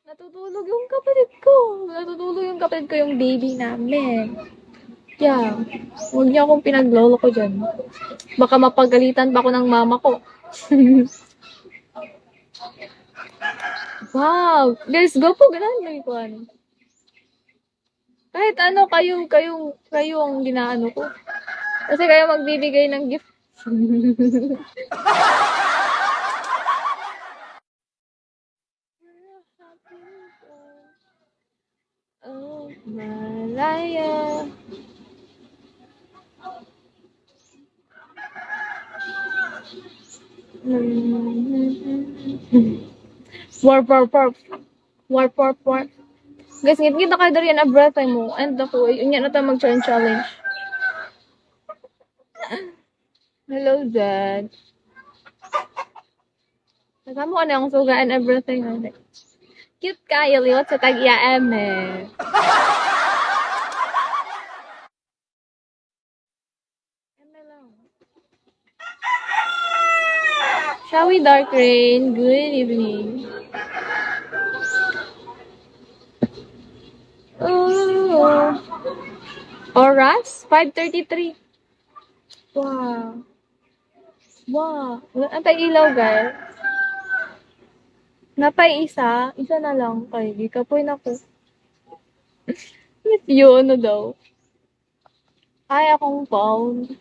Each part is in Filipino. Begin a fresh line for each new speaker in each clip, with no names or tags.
Natutulog yung kapatid ko. Natutulog yung kapatid ko, yung baby namin. Yeah. Huwag niyo akong pinaglolo ko dyan. Baka mapagalitan pa ako ng mama ko. Wow! Guys, go po. Ganahan mo yung ano. Kahit ano, kayo ang ginaano ko. Kasi kayo magbibigay ng gift. Oh, Malaya. Warp, warp, warp. Warp, warp, warp. Guys, ngit-ngit na kayo dari yan, breath mo. And ako, yun yan na tayo mag-challenge. Hello, Dad. Kasama ko na yung suga and everything. Cute kayo, liwat sa tag-iam eh. Shall we, Dark Rain? Good evening. Oh. Oras? 5:33. Wow. Wow. Antay ilaw, guys. Napay isa. Isa na lang. Kay, di ka po na ko. Yun, ano daw. Ay, akong phone.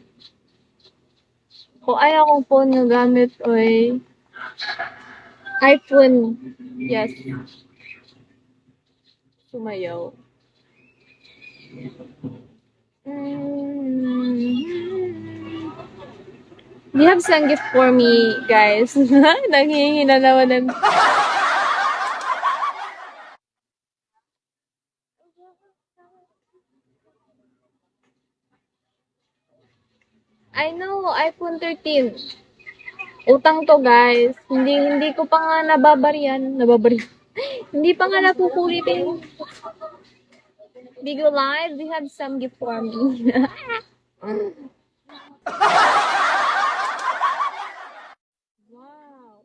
Kung ay akong phone nga gamit, oy. iPhone. Yes. Sumayaw. Do you have some gift for me, guys? Nanghihingi na naman ng... I know, iPhone 13. Utang to, guys. Hindi ko pa nga nababarian. Hindi pa nga nakukulitin. Bigo Live, do you have some gift for me? Wow.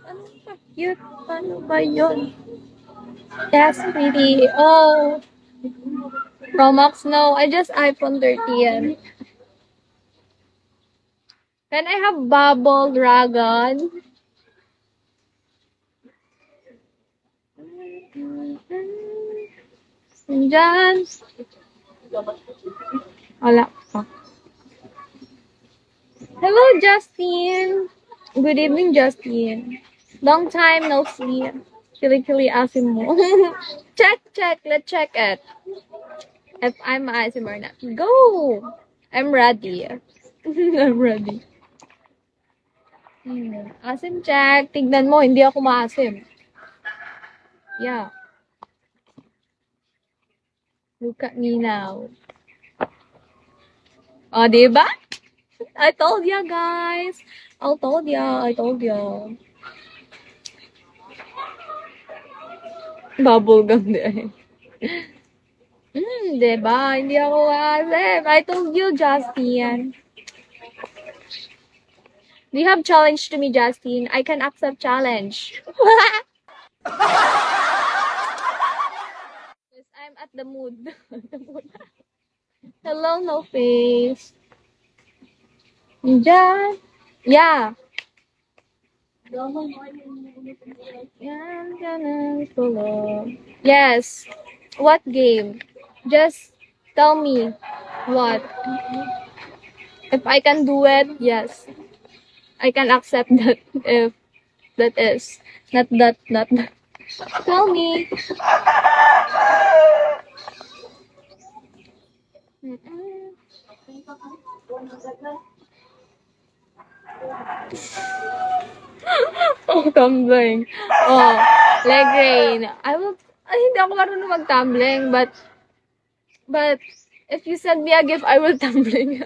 Ano pa cute? Ano ba yun? Yes, pretty. Oh. Pro Max, no. I just iPhone 13. Can I have Bubble Dragon? Diyan. Wala pa. Hello, Justin. Good evening, Justin. Long time no see. Kili-kili asim mo. check. Let's check it. If I'm asim or not. Go! I'm ready. I'm ready. Asim check. Tignan mo, hindi ako maasim. Yeah. Look at me now. Oh, diba? I told ya, guys. I told ya. Bubblegum din. Diba? Hindi ako maasim. I told you, Justin. Do you have challenge to me, Justin? I can accept challenge. Yes, I'm at the mood. Hello, no face. Diyan. Yeah. Yes. What game? Just tell me what. If I can do it, yes. I can accept that if that is. Not that. Tell me. Oh, tumbling. Oh, leg rain. Hindi ako marunong mag-tumbling, but if you send me a gift, I will tumbling.